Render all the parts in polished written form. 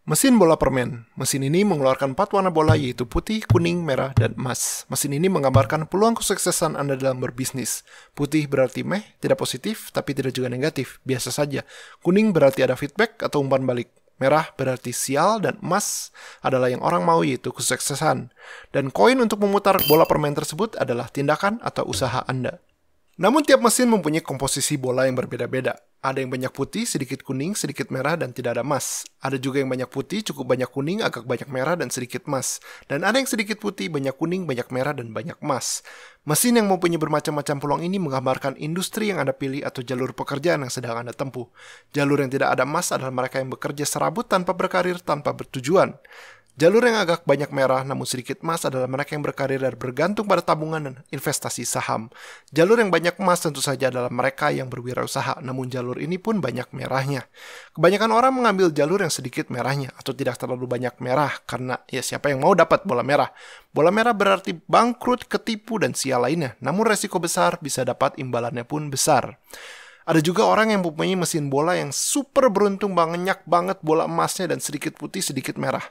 Mesin bola permen. Mesin ini mengeluarkan 4 warna bola yaitu putih, kuning, merah, dan emas. Mesin ini menggambarkan peluang kesuksesan Anda dalam berbisnis. Putih berarti tidak positif, tapi tidak juga negatif, biasa saja. Kuning berarti ada feedback atau umpan balik. Merah berarti sial, dan emas adalah yang orang mau yaitu kesuksesan. Dan koin untuk memutar bola permen tersebut adalah tindakan atau usaha Anda. Namun tiap mesin mempunyai komposisi bola yang berbeda-beda. Ada yang banyak putih, sedikit kuning, sedikit merah, dan tidak ada emas. Ada juga yang banyak putih, cukup banyak kuning, agak banyak merah, dan sedikit emas. Dan ada yang sedikit putih, banyak kuning, banyak merah, dan banyak emas. Mesin yang mempunyai bermacam-macam peluang ini menggambarkan industri yang Anda pilih atau jalur pekerjaan yang sedang Anda tempuh. Jalur yang tidak ada emas adalah mereka yang bekerja serabut tanpa berkarir, tanpa bertujuan. Jalur yang agak banyak merah namun sedikit emas adalah mereka yang berkarir dan bergantung pada tabungan dan investasi saham. Jalur yang banyak emas tentu saja adalah mereka yang berwirausaha, namun jalur ini pun banyak merahnya. Kebanyakan orang mengambil jalur yang sedikit merahnya atau tidak terlalu banyak merah karena siapa yang mau dapat bola merah. Bola merah berarti bangkrut, ketipu, dan sial lainnya, namun resiko besar bisa dapat imbalannya pun besar. Ada juga orang yang mempunyai mesin bola yang super beruntung banyak banget bola emasnya dan sedikit putih, sedikit merah.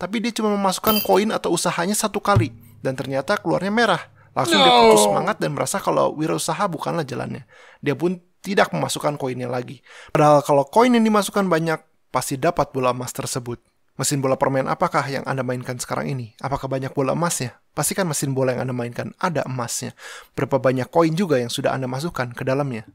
Tapi dia cuma memasukkan koin atau usahanya 1 kali, dan ternyata keluarnya merah. Langsung dia putus semangat dan merasa kalau wirausaha bukanlah jalannya. Dia pun tidak memasukkan koinnya lagi. Padahal kalau koin yang dimasukkan banyak, pasti dapat bola emas tersebut. Mesin bola permen apakah yang Anda mainkan sekarang ini? Apakah banyak bola emasnya? Pastikan mesin bola yang Anda mainkan ada emasnya. Berapa banyak koin juga yang sudah Anda masukkan ke dalamnya?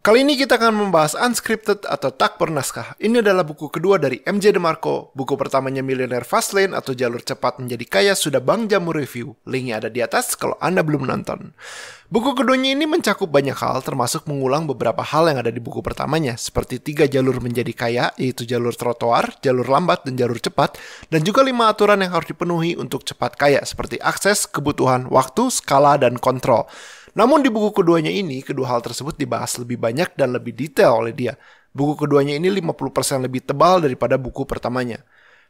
Kali ini kita akan membahas Unscripted atau tak bernaskah. Ini adalah buku kedua dari MJ DeMarco. Buku pertamanya Millionaire Fastlane atau Jalur Cepat Menjadi Kaya sudah Bang Jamu review. Linknya ada di atas kalau Anda belum nonton. Buku keduanya ini mencakup banyak hal, termasuk mengulang beberapa hal yang ada di buku pertamanya, seperti 3 jalur menjadi kaya, yaitu jalur trotoar, jalur lambat, dan jalur cepat, dan juga 5 aturan yang harus dipenuhi untuk cepat kaya, seperti akses, kebutuhan, waktu, skala, dan kontrol. Namun di buku keduanya ini, kedua hal tersebut dibahas lebih banyak dan lebih detail oleh dia. Buku keduanya ini 50% lebih tebal daripada buku pertamanya.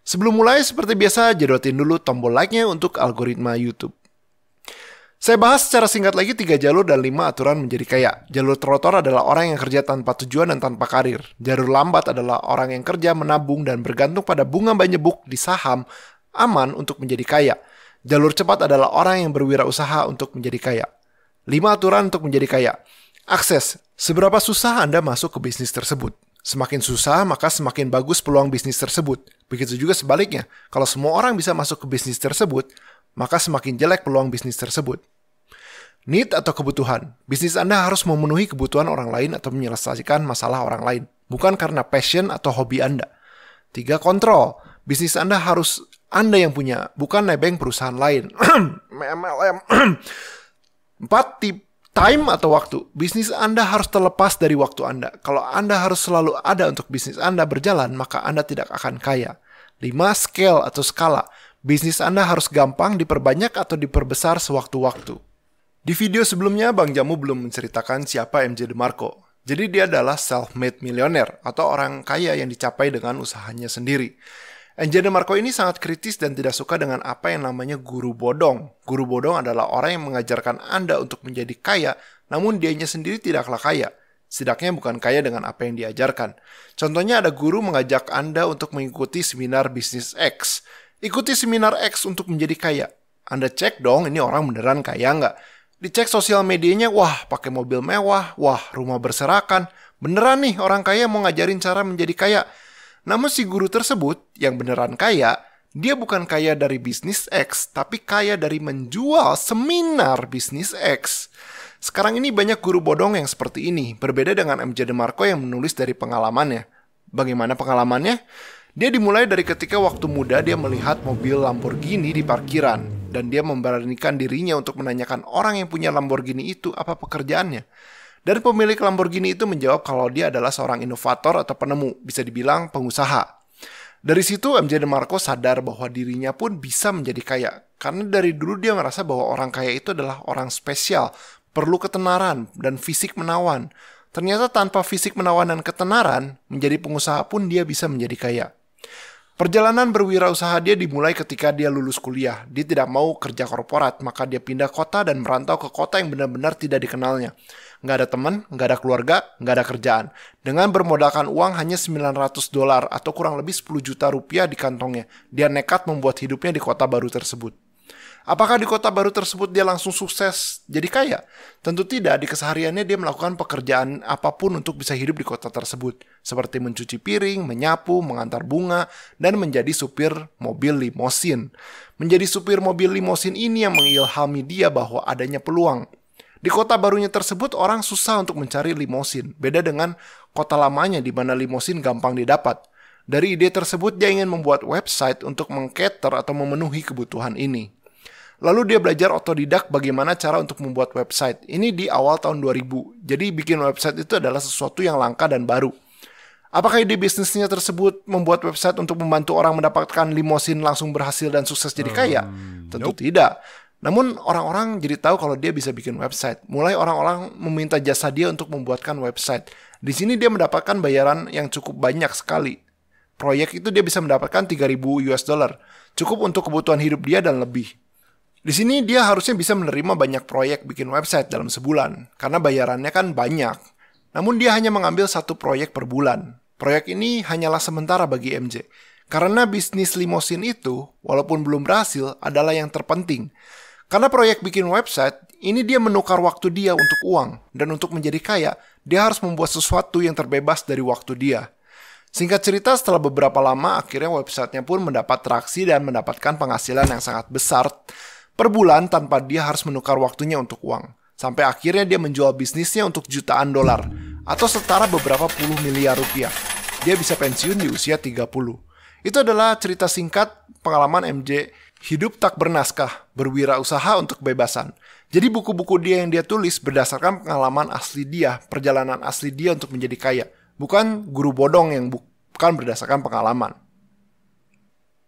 Sebelum mulai, seperti biasa, jedotin dulu tombol like-nya untuk algoritma YouTube. Saya bahas secara singkat lagi 3 jalur dan 5 aturan menjadi kaya. Jalur trotoar adalah orang yang kerja tanpa tujuan dan tanpa karir. Jalur lambat adalah orang yang kerja, menabung, dan bergantung pada bunga banjebuk di saham aman untuk menjadi kaya. Jalur cepat adalah orang yang berwirausaha untuk menjadi kaya. 5 aturan untuk menjadi kaya. Akses. Seberapa susah Anda masuk ke bisnis tersebut? Semakin susah, maka semakin bagus peluang bisnis tersebut. Begitu juga sebaliknya. Kalau semua orang bisa masuk ke bisnis tersebut, maka semakin jelek peluang bisnis tersebut. Need atau kebutuhan. Bisnis Anda harus memenuhi kebutuhan orang lain atau menyelesaikan masalah orang lain. Bukan karena passion atau hobi Anda. 3. Kontrol. Bisnis Anda harus Anda yang punya, bukan nebeng perusahaan lain. MLM. 4. Time atau waktu. Bisnis Anda harus terlepas dari waktu Anda. Kalau Anda harus selalu ada untuk bisnis Anda berjalan, maka Anda tidak akan kaya. 5. Scale atau skala. Bisnis Anda harus gampang diperbanyak atau diperbesar sewaktu-waktu. Di video sebelumnya, Bang Jamu belum menceritakan siapa MJ DeMarco. Jadi dia adalah self-made millionaire atau orang kaya yang dicapai dengan usahanya sendiri. MJ DeMarco ini sangat kritis dan tidak suka dengan apa yang namanya guru bodong. Guru bodong adalah orang yang mengajarkan Anda untuk menjadi kaya, namun dianya sendiri tidaklah kaya. Setidaknya bukan kaya dengan apa yang diajarkan. Contohnya ada guru mengajak Anda untuk mengikuti seminar bisnis X. Ikuti seminar X untuk menjadi kaya. Anda cek dong, ini orang beneran kaya nggak? Dicek sosial medianya, wah pakai mobil mewah, wah rumah berserakan. Beneran nih orang kaya mau ngajarin cara menjadi kaya. Namun si guru tersebut yang beneran kaya, dia bukan kaya dari bisnis X, tapi kaya dari menjual seminar bisnis X. Sekarang ini banyak guru bodong yang seperti ini, berbeda dengan MJ DeMarco yang menulis dari pengalamannya. Bagaimana pengalamannya? Dia dimulai dari ketika waktu muda dia melihat mobil Lamborghini di parkiran, dan dia memberanikan dirinya untuk menanyakan orang yang punya Lamborghini itu apa pekerjaannya. Dan pemilik Lamborghini itu menjawab kalau dia adalah seorang inovator atau penemu, bisa dibilang pengusaha. Dari situ MJ DeMarco sadar bahwa dirinya pun bisa menjadi kaya. Karena dari dulu dia merasa bahwa orang kaya itu adalah orang spesial, perlu ketenaran dan fisik menawan. Ternyata tanpa fisik menawan dan ketenaran, menjadi pengusaha pun dia bisa menjadi kaya. Perjalanan berwirausaha dia dimulai ketika dia lulus kuliah. Dia tidak mau kerja korporat, maka dia pindah kota dan merantau ke kota yang benar-benar tidak dikenalnya. nggak ada teman, nggak ada keluarga, nggak ada kerjaan. Dengan bermodalkan uang hanya $900 atau kurang lebih 10 juta rupiah di kantongnya, dia nekat membuat hidupnya di kota baru tersebut. Apakah di kota baru tersebut dia langsung sukses jadi kaya? Tentu tidak, di kesehariannya dia melakukan pekerjaan apapun untuk bisa hidup di kota tersebut. Seperti mencuci piring, menyapu, mengantar bunga, dan menjadi supir mobil limosin. Menjadi supir mobil limosin ini yang mengilhami dia bahwa adanya peluang. Di kota barunya tersebut orang susah untuk mencari limosin. Beda dengan kota lamanya di mana limosin gampang didapat. Dari ide tersebut dia ingin membuat website untuk meng-cater atau memenuhi kebutuhan ini. Lalu dia belajar otodidak bagaimana cara untuk membuat website. Ini di awal tahun 2000. Jadi bikin website itu adalah sesuatu yang langka dan baru. Apakah ide bisnisnya tersebut membuat website untuk membantu orang mendapatkan limosin langsung berhasil dan sukses jadi kaya? Tentu tidak. Namun orang-orang jadi tahu kalau dia bisa bikin website. Mulai orang-orang meminta jasa dia untuk membuatkan website. Di sini dia mendapatkan bayaran yang cukup banyak sekali. Proyek itu dia bisa mendapatkan $3,000. Cukup untuk kebutuhan hidup dia dan lebih. Di sini dia harusnya bisa menerima banyak proyek bikin website dalam sebulan, karena bayarannya kan banyak. Namun dia hanya mengambil satu proyek per bulan. Proyek ini hanyalah sementara bagi MJ. Karena bisnis limosin itu, walaupun belum berhasil, adalah yang terpenting. Karena proyek bikin website, ini dia menukar waktu dia untuk uang. Dan untuk menjadi kaya, dia harus membuat sesuatu yang terbebas dari waktu dia. Singkat cerita, setelah beberapa lama, akhirnya websitenya pun mendapat traksi dan mendapatkan penghasilan yang sangat besar per bulan tanpa dia harus menukar waktunya untuk uang. Sampai akhirnya dia menjual bisnisnya untuk jutaan dolar atau setara beberapa puluh miliar rupiah. Dia bisa pensiun di usia 30. Itu adalah cerita singkat pengalaman MJ hidup tak bernaskah, berwirausaha untuk kebebasan. Jadi buku-buku dia yang dia tulis berdasarkan pengalaman asli dia, perjalanan asli dia untuk menjadi kaya. Bukan guru bodong yang bukan berdasarkan pengalaman.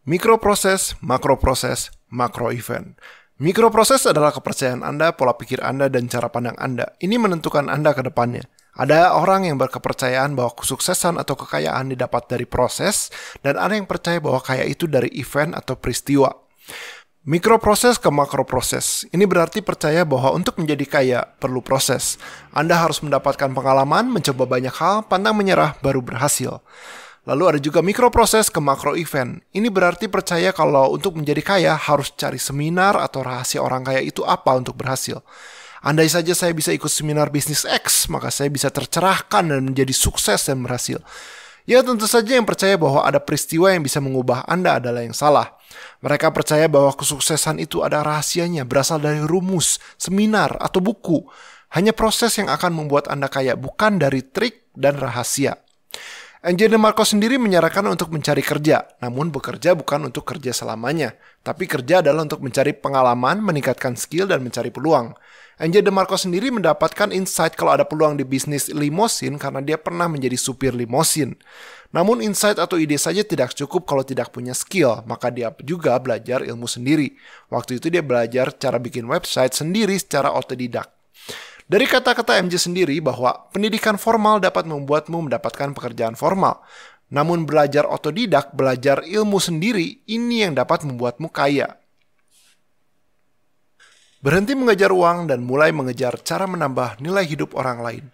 Mikroproses, makroproses, makro event. Mikroproses adalah kepercayaan Anda, pola pikir Anda, dan cara pandang Anda. Ini menentukan Anda ke depannya. Ada orang yang berkepercayaan bahwa kesuksesan atau kekayaan didapat dari proses, dan ada yang percaya bahwa kaya itu dari event atau peristiwa. Mikroproses ke makroproses. Ini berarti percaya bahwa untuk menjadi kaya perlu proses. Anda harus mendapatkan pengalaman, mencoba banyak hal, pantang menyerah, baru berhasil. Lalu ada juga mikroproses ke makro event. Ini berarti percaya kalau untuk menjadi kaya harus cari seminar atau rahasia orang kaya itu apa untuk berhasil. Andai saja saya bisa ikut seminar bisnis X, maka saya bisa tercerahkan dan menjadi sukses dan berhasil. Ya tentu saja yang percaya bahwa ada peristiwa yang bisa mengubah Anda adalah yang salah. Mereka percaya bahwa kesuksesan itu ada rahasianya, berasal dari rumus, seminar, atau buku. Hanya proses yang akan membuat Anda kaya, bukan dari trik dan rahasia. MJ DeMarco sendiri menyarankan untuk mencari kerja, namun bekerja bukan untuk kerja selamanya, tapi kerja adalah untuk mencari pengalaman, meningkatkan skill, dan mencari peluang. MJ DeMarco sendiri mendapatkan insight kalau ada peluang di bisnis limosin karena dia pernah menjadi supir limosin. Namun insight atau ide saja tidak cukup kalau tidak punya skill, maka dia juga belajar ilmu sendiri. Waktu itu dia belajar cara bikin website sendiri secara otodidak. Dari kata-kata MJ sendiri bahwa pendidikan formal dapat membuatmu mendapatkan pekerjaan formal. Namun belajar otodidak, belajar ilmu sendiri, ini yang dapat membuatmu kaya. Berhenti mengejar uang dan mulai mengejar cara menambah nilai hidup orang lain.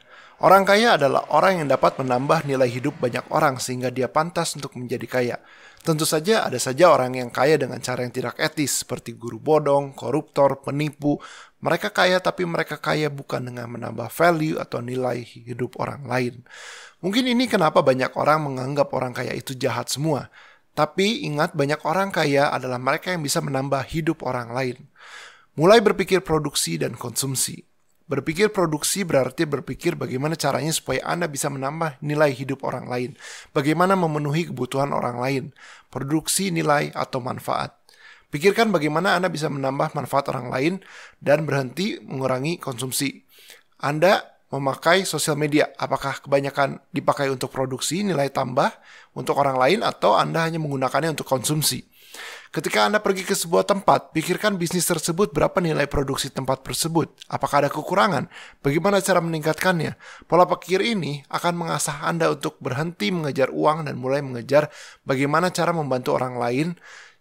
Orang kaya adalah orang yang dapat menambah nilai hidup banyak orang sehingga dia pantas untuk menjadi kaya. Tentu saja ada saja orang yang kaya dengan cara yang tidak etis seperti guru bodong, koruptor, penipu. Mereka kaya tapi mereka kaya bukan dengan menambah value atau nilai hidup orang lain. Mungkin ini kenapa banyak orang menganggap orang kaya itu jahat semua. Tapi ingat banyak orang kaya adalah mereka yang bisa menambah hidup orang lain. Mulai berpikir produksi dan konsumsi. Berpikir produksi berarti berpikir bagaimana caranya supaya Anda bisa menambah nilai hidup orang lain. Bagaimana memenuhi kebutuhan orang lain. Produksi nilai atau manfaat. Pikirkan bagaimana Anda bisa menambah manfaat orang lain dan berhenti mengurangi konsumsi. Anda memakai sosial media. Apakah kebanyakan dipakai untuk produksi nilai tambah untuk orang lain atau Anda hanya menggunakannya untuk konsumsi? Ketika Anda pergi ke sebuah tempat, pikirkan bisnis tersebut berapa nilai produksi tempat tersebut. Apakah ada kekurangan? Bagaimana cara meningkatkannya? Pola pikir ini akan mengasah Anda untuk berhenti mengejar uang dan mulai mengejar bagaimana cara membantu orang lain.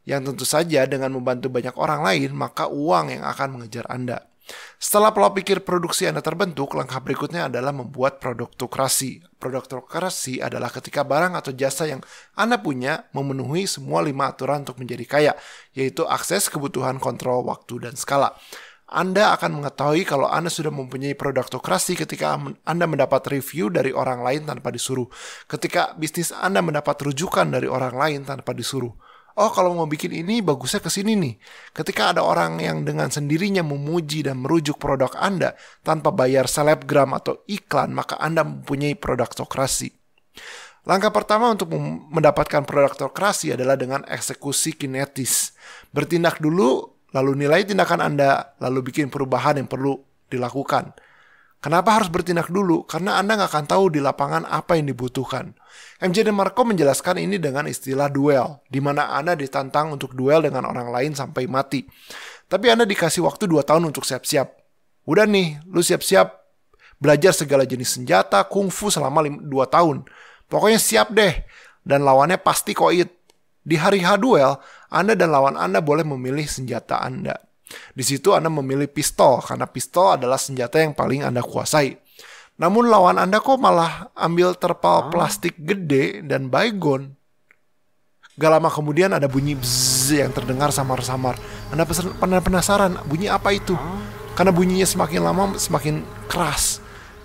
Yang tentu saja dengan membantu banyak orang lain, maka uang yang akan mengejar Anda. Setelah pola pikir produksi Anda terbentuk, langkah berikutnya adalah membuat produktokrasi. Produktokrasi adalah ketika barang atau jasa yang Anda punya memenuhi semua 5 aturan untuk menjadi kaya, yaitu akses, kebutuhan, kontrol, waktu, dan skala. Anda akan mengetahui kalau Anda sudah mempunyai produktokrasi ketika Anda mendapat review dari orang lain tanpa disuruh. Ketika bisnis Anda mendapat rujukan dari orang lain tanpa disuruh. Oh, kalau mau bikin ini, bagusnya ke sini nih. Ketika ada orang yang dengan sendirinya memuji dan merujuk produk Anda tanpa bayar selebgram atau iklan, maka Anda mempunyai produktokrasi. Langkah pertama untuk mendapatkan produktokrasi adalah dengan eksekusi kinetis. Bertindak dulu, lalu nilai tindakan Anda, lalu bikin perubahan yang perlu dilakukan. Kenapa harus bertindak dulu? Karena Anda nggak akan tahu di lapangan apa yang dibutuhkan. MJ DeMarco menjelaskan ini dengan istilah duel, di mana Anda ditantang untuk duel dengan orang lain sampai mati. Tapi Anda dikasih waktu 2 tahun untuk siap-siap. Udah nih, lu siap-siap belajar segala jenis senjata, kungfu selama 2 tahun. Pokoknya siap deh, dan lawannya pasti koit. Di hari H duel, Anda dan lawan Anda boleh memilih senjata Anda. Di situ Anda memilih pistol, karena pistol adalah senjata yang paling Anda kuasai. Namun lawan Anda kok malah ambil terpal plastik gede dan baygon. Gak lama kemudian ada bunyi bzzz yang terdengar samar-samar. Anda penasaran, bunyi apa itu? Karena bunyinya semakin lama semakin keras.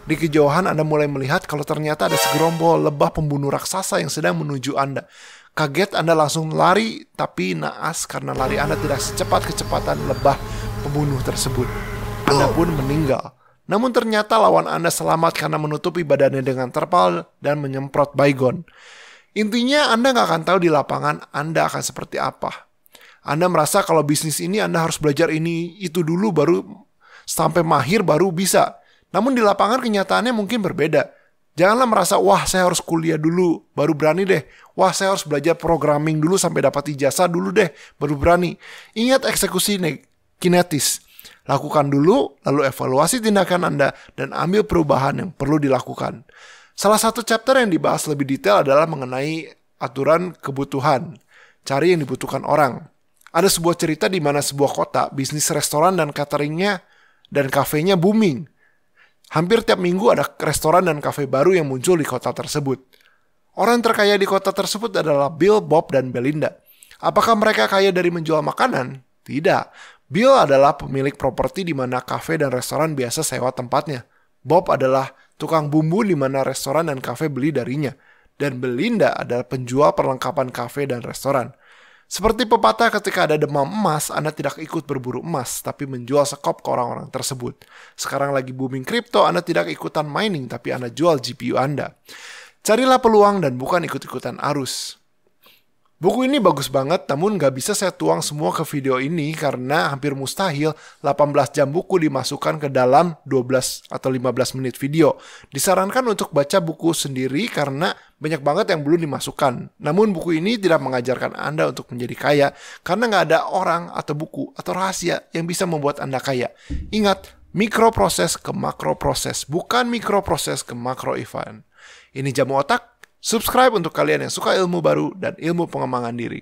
Di kejauhan Anda mulai melihat kalau ternyata ada segerombol lebah pembunuh raksasa yang sedang menuju Anda. Kaget Anda langsung lari, tapi naas karena lari Anda tidak secepat kecepatan lebah pembunuh tersebut. Anda pun meninggal. Namun ternyata lawan Anda selamat karena menutupi badannya dengan terpal dan menyemprot baygon. Intinya Anda nggak akan tahu di lapangan Anda akan seperti apa. Anda merasa kalau bisnis ini Anda harus belajar ini itu dulu baru sampai mahir baru bisa. Namun di lapangan kenyataannya mungkin berbeda. Janganlah merasa, wah saya harus kuliah dulu, baru berani deh. Wah saya harus belajar programming dulu sampai dapat ijazah dulu deh, baru berani. Ingat eksekusi kinetis. Lakukan dulu, lalu evaluasi tindakan Anda, dan ambil perubahan yang perlu dilakukan. Salah satu chapter yang dibahas lebih detail adalah mengenai aturan kebutuhan. Cari yang dibutuhkan orang. Ada sebuah cerita di mana sebuah kota, bisnis restoran dan cateringnya dan kafenya booming. Hampir tiap minggu ada restoran dan kafe baru yang muncul di kota tersebut. Orang terkaya di kota tersebut adalah Bill, Bob, dan Belinda. Apakah mereka kaya dari menjual makanan? Tidak. Bill adalah pemilik properti di mana kafe dan restoran biasa sewa tempatnya. Bob adalah tukang bumbu di mana restoran dan kafe beli darinya. Dan Belinda adalah penjual perlengkapan kafe dan restoran. Seperti pepatah, ketika ada demam emas, Anda tidak ikut berburu emas, tapi menjual sekop ke orang-orang tersebut. Sekarang lagi booming kripto, Anda tidak ikutan mining, tapi Anda jual GPU Anda. Carilah peluang dan bukan ikut-ikutan arus. Buku ini bagus banget, namun gak bisa saya tuang semua ke video ini karena hampir mustahil 18 jam buku dimasukkan ke dalam 12 atau 15 menit video. Disarankan untuk baca buku sendiri karena banyak banget yang belum dimasukkan. Namun buku ini tidak mengajarkan Anda untuk menjadi kaya karena gak ada orang atau buku atau rahasia yang bisa membuat Anda kaya. Ingat, mikroproses ke makroproses, bukan mikroproses ke makro event. Ini Jamu Otak. Subscribe untuk kalian yang suka ilmu baru dan ilmu pengembangan diri.